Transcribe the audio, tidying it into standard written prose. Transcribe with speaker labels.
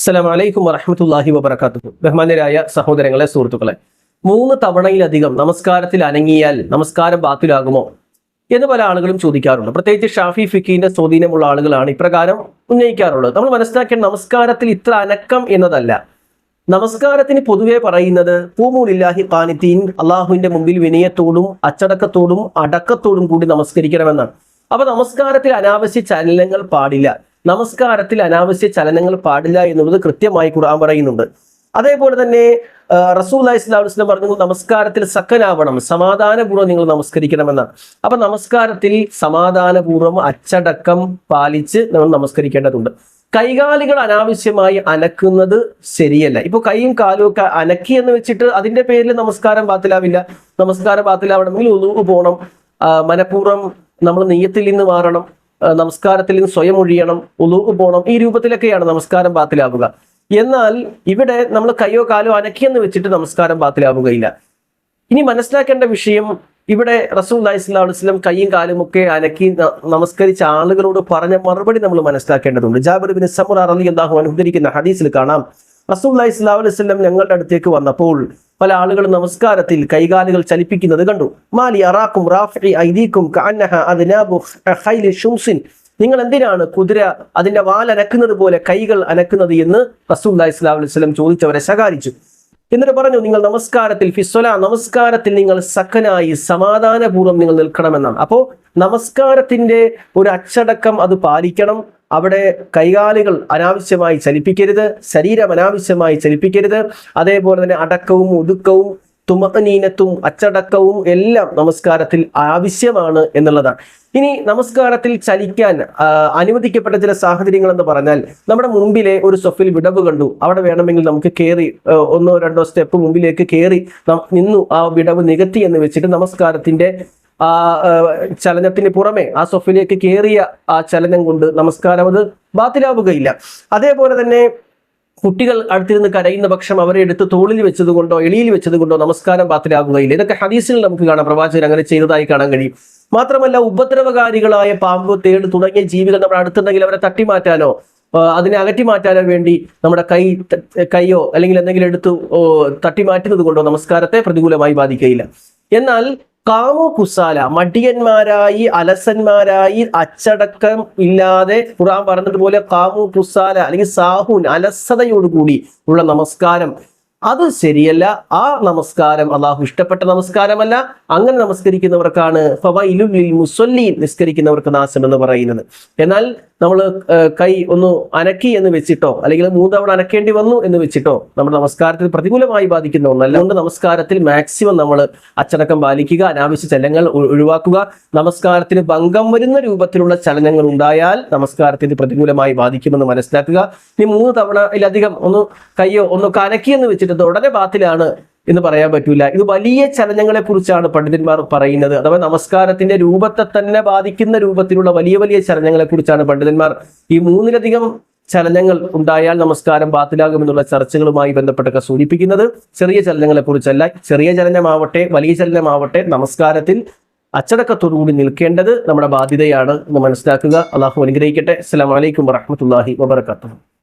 Speaker 1: അസ്സലാമു അലൈക്കും വറഹ്മത്തുള്ളാഹി വബറകാതുഹു. ബഹുമാന്യരായ സഹോദരങ്ങളെ, സുഹൃത്തുക്കളെ, 3 തവണയിലധികം നമസ്കാരത്തിൽ അനങ്ങിയാൽ നമസ്കാരം ബാത്തിലാകുമോ എന്ന് പല ആളുകളും ചോദിക്കാറുണ്ട്. പ്രത്യേകിച്ച് ഷാഫി ഫിഖിന്റെ സ്വാധീനമുള്ള ആളുകളാണ് ഇപ്രകാരം ഉന്നയിക്കാറുള്ളത്. നമ്മൾ മനസ്സിലാക്കേണ്ട, നമസ്കാരത്തിൽ ഇത്ര അനക്കം എന്നതല്ല. നമസ്കാരത്തിന് പൊതുവെ പറയുന്നത് ഖൂമൂ ലില്ലാഹി ഖാനിതീൻ, അള്ളാഹുവിന്റെ മുമ്പിൽ വിനയത്തോടും അച്ചടക്കത്തോടും അടക്കത്തോടും കൂടി നമസ്കരിക്കണമെന്നാണ്. അപ്പൊ നമസ്കാരത്തിൽ അനാവശ്യ ചലനങ്ങൾ പാടില്ല. നമസ്കാരത്തിൽ അനാവശ്യ ചലനങ്ങൾ പാടില്ല എന്നുള്ളത് കൃത്യമായി ഖുർആൻ പറയുന്നുണ്ട്. അതേപോലെ തന്നെ റസൂലുള്ളാഹി സ്വല്ലല്ലാഹു അലൈഹി വസല്ലം പറഞ്ഞു, നമസ്കാരത്തിൽ സക്കനാവണം, സമാധാനപൂർവ്വം നിങ്ങൾ നമസ്കരിക്കണമെന്നാണ്. അപ്പൊ നമസ്കാരത്തിൽ സമാധാനപൂർവ്വം അച്ചടക്കം പാലിച്ച് നമ്മൾ നമസ്കരിക്കേണ്ടതുണ്ട്. കൈകാലുകൾ അനാവശ്യമായി അനക്കുന്നത് ശരിയല്ല. ഇപ്പൊ കൈയും കാലും ഒക്കെ അനക്കി എന്ന് വെച്ചിട്ട് അതിന്റെ പേരിൽ നമസ്കാരം ബാത്തിലാവില്ല. നമസ്കാരം ബാത്തിലാവണമെങ്കിൽ ഉളൂഹ് പോകണം, മനഃപൂർവ്വം നമ്മൾ നിയ്യത്തിൽ നിന്ന് മാറണം, നമസ്കാരത്തിൽ നിന്ന് സ്വയം ഒഴിയണം, ഉളൂഹ് പോകണം. ഈ രൂപത്തിലൊക്കെയാണ് നമസ്കാരം ബാത്തിലാവുക. എന്നാൽ ഇവിടെ നമ്മൾ കയ്യോ കാലോ അനക്കിയെന്ന് വെച്ചിട്ട് നമസ്കാരം ബാത്തിലാവുകയില്ല. ഇനി മനസ്സിലാക്കേണ്ട വിഷയം, ഇവിടെ റസൂലുള്ളാഹി സ്വല്ലല്ലാഹു അലൈഹി വസല്ലം കയ്യും കാലും ഒക്കെ അനക്കി നമസ്കരിച്ച ആളുകളോട് പറഞ്ഞ മറുപടി നമ്മൾ മനസ്സിലാക്കേണ്ടതുണ്ട്. ജാബിർ ഇബ്നു സമുറ റളിയല്ലാഹു അൻഹു ഉദ്ധരിക്കുന്ന ഹദീസിൽ കാണാം, റസൂലുള്ളാഹി സ്വല്ലല്ലാഹു അലൈഹി വസല്ലം ഞങ്ങളുടെ അടുത്തേക്ക് വന്നപ്പോൾ പല ആളുകളും നമസ്കാരത്തിൽ കൈകാലുകൾ ചലിപ്പിക്കുന്നത് കണ്ടു. മാലി അറാക്കും റാഫി ഐദീക്കും കഅന്നഹ അദ്നാബു ഖൈലി ശുംസിൻ, നിങ്ങൾ എന്തിനാണ് കുതിര അതിന്റെ വാൽ അനക്കുന്നത് പോലെ കൈകൾ അനക്കുന്നത് എന്ന് റസൂലുള്ളാഹി സ്വല്ലല്ലാഹു അലൈഹി വസല്ലം ചോദിച്ചവരെ ശകാരിച്ചു. എന്നിട്ട് പറഞ്ഞു, നിങ്ങൾ നമസ്കാരത്തിൽ ഫിസ്വല, നമസ്കാരത്തിൽ നിങ്ങൾ സക്കനായി സമാധാനപൂർവ്വം നിങ്ങൾ നിൽക്കണമെന്നാണ്. അപ്പോൾ നമസ്കാരത്തിന്റെ ഒരു അച്ചടക്കം അത് പാലിക്കണം. അവിടെ കൈകാലുകൾ അനാവശ്യമായി ചലിപ്പിക്കരുത്, ശരീരം അനാവശ്യമായി ചലിപ്പിക്കരുത്. അതേപോലെ തന്നെ അടക്കവും ഒതുക്കവും തുമഅനീനത്തും അച്ചടക്കവും എല്ലാം നമസ്കാരത്തിൽ ആവശ്യമാണ് എന്നുള്ളതാണ്. ഇനി നമസ്കാരത്തിൽ ചലിക്കാൻ അനുവദിക്കപ്പെട്ട ചില സാഹചര്യങ്ങൾ എന്ന് പറഞ്ഞാൽ, നമ്മുടെ മുമ്പിലെ ഒരു സൊഫിൽ വിടവ് കണ്ടു, അവിടെ വേണമെങ്കിൽ നമുക്ക് കയറി 1-2 സ്റ്റെപ്പ് മുമ്പിലേക്ക് കയറി നിന്നു ആ വിടവ് നികത്തി എന്ന് വെച്ചിട്ട് നമസ്കാരത്തിന്റെ ചലനത്തിന് പുറമെ ആ സൊഫിലേക്ക് കയറിയ ആ ചലനം കൊണ്ട് നമസ്കാരം അത് ബാത്തിലാവുകയില്ല. അതേപോലെ തന്നെ കുട്ടികൾ അടുത്തിരുന്ന് കരയുന്ന പക്ഷം അവരെ എടുത്ത് തോളിൽ വെച്ചതുകൊണ്ടോ എളിയിൽ വെച്ചതുകൊണ്ടോ നമസ്കാരം ബാത്തിലാകുകയില്ല. ഇതൊക്കെ ഹദീസിൽ നമുക്ക് കാണാം, പ്രവാചകൻ അങ്ങനെ ചെയ്തതായി കാണാൻ കഴിയും. മാത്രമല്ല, ഉപദ്രവകാരികളായ പാമ്പ്, തേട് തുടങ്ങിയ ജീവികൾ നമ്മുടെ അടുത്തുണ്ടെങ്കിൽ അവരെ തട്ടിമാറ്റാനോ അതിനെ അകറ്റി മാറ്റാനോ വേണ്ടി നമ്മുടെ കൈയോ അല്ലെങ്കിൽ എന്തെങ്കിലും എടുത്ത് തട്ടിമാറ്റുന്നത് കൊണ്ടോ നമസ്കാരത്തെ പ്രതികൂലമായി ബാധിക്കുകയില്ല. എന്നാൽ കാമോ കുസാല, മടിയന്മാരായി അലസന്മാരായി അച്ചടക്കം ഇല്ലാതെ ഖുർആൻ പറഞ്ഞതുപോലെ കാമോ കുസാല അല്ലെങ്കിൽ സാഹുൻ, അലസതയോടുകൂടി ഉള്ള നമസ്കാരം അത് ശരിയല്ല. ആ നമസ്കാരം അള്ളാഹു ഇഷ്ടപ്പെട്ട നമസ്കാരമല്ല. അങ്ങനെ നമസ്കരിക്കുന്നവർക്കാണ് ഫവൈലുൽ ലിൽ മുസല്ലീൻ, നിസ്കരിക്കുന്നവർക്ക് നാശം എന്ന് പറയുന്നത്. എന്നാൽ നമ്മൾ കൈ ഒന്ന് അനക്കി എന്ന് വെച്ചിട്ടോ അല്ലെങ്കിൽ 3 തവണ അനക്കേണ്ടി വന്നു എന്ന് വെച്ചിട്ടോ നമ്മുടെ നമസ്കാരത്തിൽ പ്രതികൂലമായി ബാധിക്കുന്ന ഒന്നല്ല. അതുകൊണ്ട് നമസ്കാരത്തിൽ മാക്സിമം നമ്മൾ അച്ചടക്കം പാലിക്കുക, അനാവശ്യ ചലനങ്ങൾ ഒഴിവാക്കുക. നമസ്കാരത്തിന് ഭംഗം വരുന്ന രൂപത്തിലുള്ള ചലനങ്ങൾ ഉണ്ടായാൽ നമസ്കാരത്തിന് പ്രതികൂലമായി ബാധിക്കുമെന്ന് മനസ്സിലാക്കുക. ഇനി 3 തവണയിലധികം കയ്യോ അനക്കി എന്ന് വെച്ചിട്ട് ഉടനെ ബാത്തിലാണ് എന്ന് പറയാൻ പറ്റൂല. ഇത് വലിയ ചലനങ്ങളെ കുറിച്ചാണ് പണ്ഡിതന്മാർ പറയുന്നത്. അഥവാ നമസ്കാരത്തിന്റെ രൂപത്തെ തന്നെ ബാധിക്കുന്ന രൂപത്തിലുള്ള വലിയ വലിയ ചലനങ്ങളെ കുറിച്ചാണ് പണ്ഡിതന്മാർ ഈ 3-ലധികം ചലനങ്ങൾ ഉണ്ടായാൽ നമസ്കാരം ബാത്തിലാകുമെന്നുള്ള ചർച്ചകളുമായി ബന്ധപ്പെട്ടൊക്കെ സൂചിപ്പിക്കുന്നത്. ചെറിയ ചലനങ്ങളെ കുറിച്ചല്ല. ചെറിയ ചലനമാവട്ടെ വലിയ ചലനമാവട്ടെ നമസ്കാരത്തിൽ അച്ചടക്കത്തോടുകൂടി നിൽക്കേണ്ടത് നമ്മുടെ ബാധ്യതയാണ് എന്ന് മനസ്സിലാക്കുക. അള്ളാഹു അനുഗ്രഹിക്കട്ടെ. അസ്സലാമു അലൈക്കും വറഹ്മത്തുള്ളാഹി വബറകാതുഹു.